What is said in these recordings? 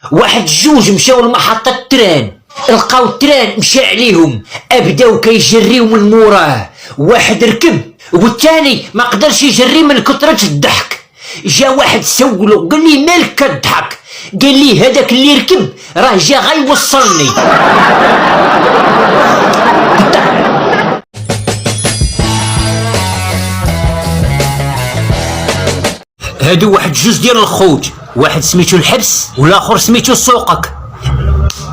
واحد جوج مشاو لمحطة التران، لقاو التران مشى عليهم، ابداو كيجريو من موراه. واحد ركب والثاني ما قدرش يجري من كثرة الضحك. جا واحد سولو قال لي مالك كضحك؟ قال لي هذاك اللي ركب راه جا غيوصلني. هادو واحد جوج ديال الخوت، واحد سميتو الحبس والاخر سميتو سوقك.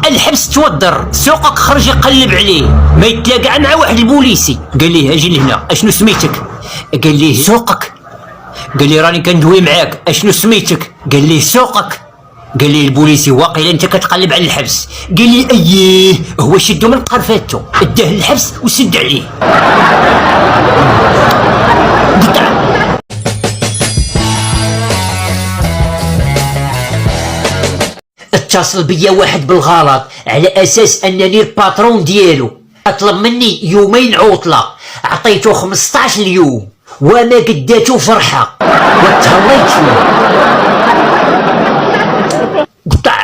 الحبس توضر، سوقك خرج يقلب عليه، ما يتلاقى مع واحد البوليسي. قال ليه اجي لهنا، اشنو سميتك؟ قال ليه سوقك. قال لي راني كندوي معاك، اشنو سميتك؟ قال ليه سوقك. قال لي البوليسي واقيلا انت كتقلب على الحبس. قال لي اييه، هو شدو من قرفاتو اداه للحبس وسد عليه. اتصل بيا واحد بالغلط على اساس انني الباترون ديالو، اطلب مني يومين عطله، عطيتو 15 اليوم وما قداتو فرحه وتهليت فيه. قطع.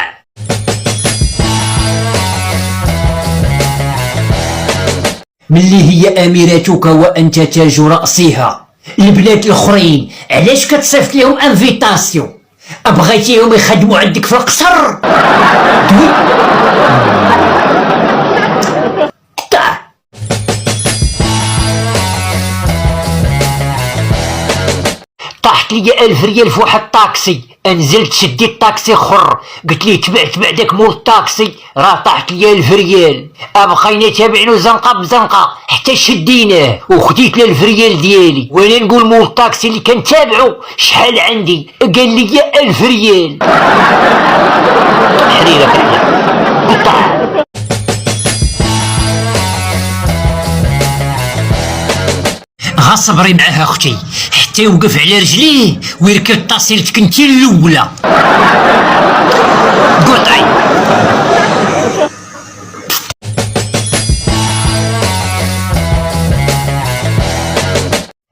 ملي هي اميرتك وانت تاج راسها، البنات الاخرين علاش كتصيفط لهم انفيتاسيون؟ بغيتيهم يخدموا عندك في القصر؟ دوي. طاحت لي 1000 ريال في واحد الطاكسي، نزلت شديت الطاكسي خر، قلت ليه تبع داك مول الطاكسي، راه طاحت لي 1000 ريال. بقينا تابعينو زنقه بزنقه حتى شديناه وخديت 1000 ريال ديالي، وانا نقول مول الطاكسي اللي كنتابعو شحال عندي، قال لي 1000 ريال. حريره قطع. غصبري معاها اختي حتى يوقف على رجليه ويركب طاسيلتك انتي الاولى. قطعي.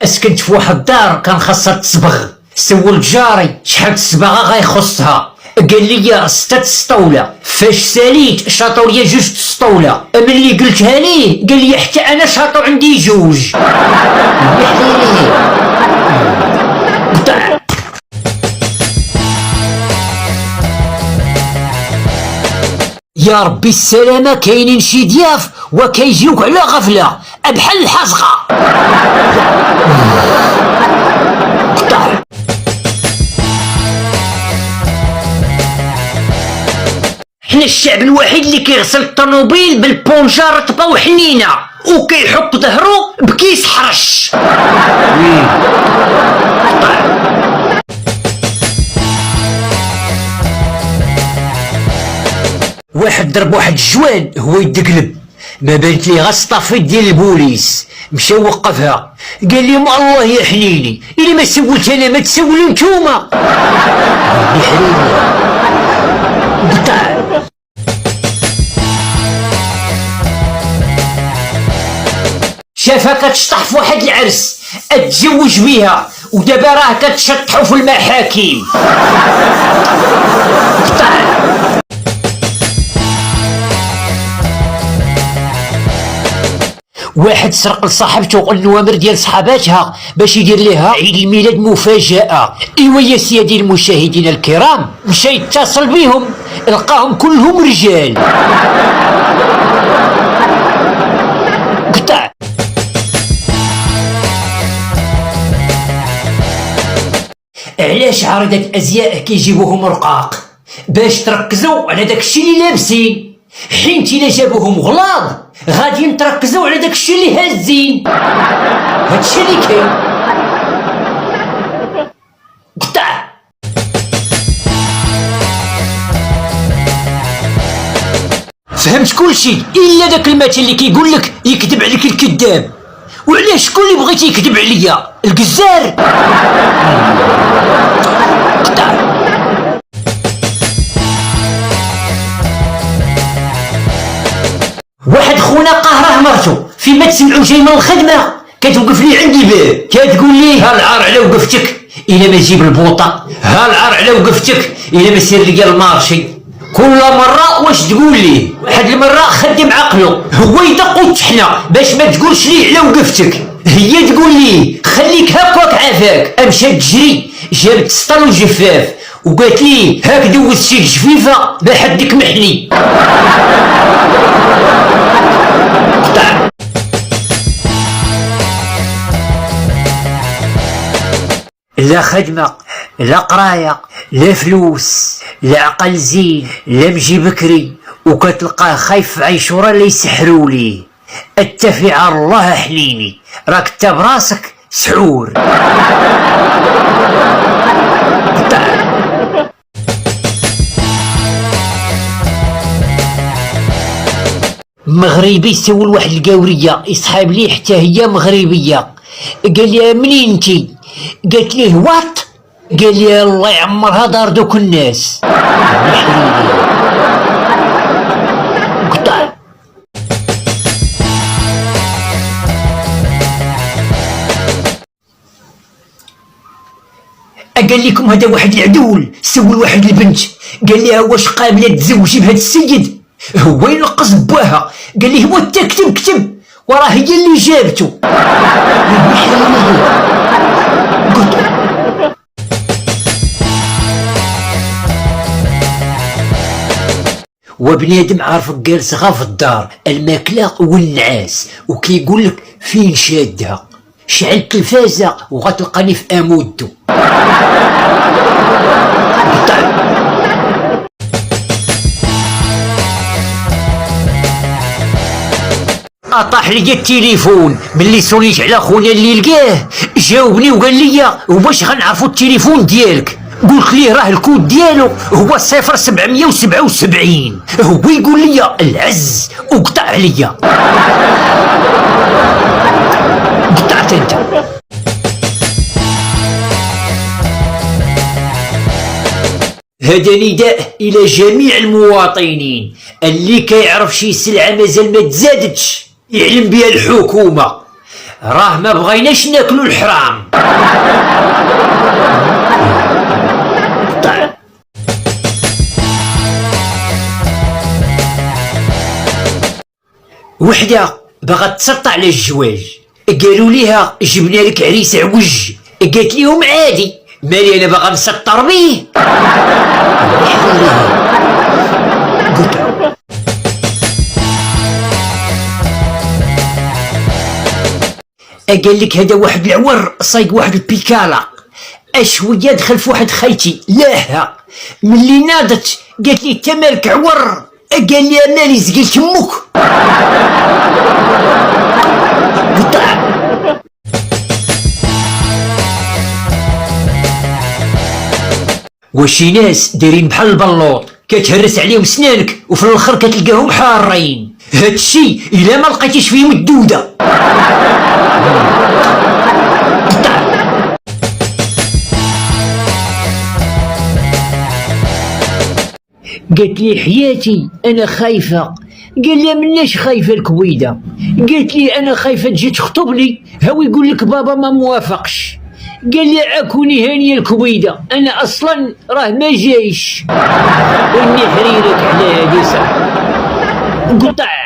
اسكنت في واحد الدار كان خاصها تصبغ، سولت جاري شحال الصباغه غيخصها، قال لي 6 سطوله. فاش ساليت شاطو ليا 2 سطوله، ملي قلتها ليه قال لي حتى انا شاطو عندي 2. يا ربي السلامة، كاينين شي ضياف وكيجيوك على غفلة بحال الحزقة. حنا الشعب الوحيد اللي كيغسل الطوموبيل بالبونجا رطبة وحنينة وكيحك ظهرو بكيس حرش. واحد ضرب واحد الجوان هو يدقلب، ما بانت ليه غا الصطافيت ديال البوليس، مشى وقفها قال لي ما الله يحنيني، الا ما سولت انا ما تسولوا نتوما. قطع. شافها كتشطح في واحد العرس، اتزوج بيها ودابا راه كتشطحوا في المحاكم. قطع. واحد سرق لصاحبته النوامر ديال صحاباتها باش يدير لها عيد الميلاد مفاجأة. ايوا يا سيادي المشاهدين الكرام، مشى يتصل بيهم لقاهم كلهم رجال. قطع. علاش عارضة ازياء كيجيبوهم رقاق؟ باش تركزوا على داكشي اللي لابسين، حيت الا جابوهم غلاظ غادي نتركزوا على داكشي اللي هازين. هادشي اللي كاين. قطع. فهمت كلشي الا داك المثل اللي كيقول لك يكذب عليك الكذاب. وعلاش شكون اللي بغيتي يكذب عليا؟ القزار. قطع. واحد خونا قهره مرتو فيما تسمعو جاي من الخدمه كتوقف لي عندي الباب كتقول لي ها العار على وقفتك الا ما تجيب البوطه، ها العار على وقفتك الا ما سير ليا المارشي. كل مرة واش تقول ليه؟ واحد المرة خدم عقله، هو يدق وتحنى باش ما تقولش ليه على وقفتك، هي تقول ليه خليك هكاك عافاك، مشات تجري جابت السطل والجفاف وقالت ليه هاك دوز شي جفيفة ما حدك محني. قطع. لا خدمة، لا قراية، لا فلوس، لا عقل زين، لا مجي بكري، وكتلقاه خايف في عيشورة لا يسحروا ليه. اتفي على الله حليني، راك انت براسك سحور. مغربي سول واحد القاورية يصحاب ليه حتى هي مغربية، قال لي منين انتي؟ قالت ليه وات؟ قال لي الله يعمرها دار دوك الناس. قطع. قال لكم هذا واحد العدول سول واحد البنت، قال لها واش قابله تزوجي بهذا السيد؟ هو ينقص بواها، قال لي هو انت كتب وراه هي اللي جابته. وبنادم عارفك جالس غا في الدار الماكله والنعاس وكيقول لك فين شادها، شعل التلفازه وغتلقاني في امودو. اطاح لي التليفون ملي سوليت على خويا اللي لقاه، جاوبني وقال لي واش غنعرفوا التليفون ديالك؟ قلت ليه راه الكود ديالو هو 0777، هو يقول لي العز وقطع عليا. قطعت انت. هذا نداء الى جميع المواطنين، اللي كيعرف شي سلعه مازال ما تزادتش يعلم بها الحكومه، راه ما بغيناش ناكلو الحرام. وحده باغا تسطع على الزواج، قالوا ليها جبنا لك عريس عوج، قالت ليهم عادي مالي انا باغا نسطر بيه. قال لك هذا واحد العور صايق واحد البيكالا، اشويه دخل في واحد خيتي لاها، ملي ناضت قالت لي انت مالك عور؟ قال لي مالي زقلت امك. وشي ناس دايرين بحال البلوط كتهرس عليهم سنانك وفي الاخر كتلقاهم حارين، هادشي الا ما لقيتيش فيهم الدوده. قالت لي حياتي انا خايفه، قال لي مناش خايفه الكويده، قالت لي انا خايفه تجي تخطبني هاو يقول لك بابا ما موافقش، قال لي عكوني هانيه الكويده انا اصلا راه ما جايش. وني حريرك على هادي صح. قطع.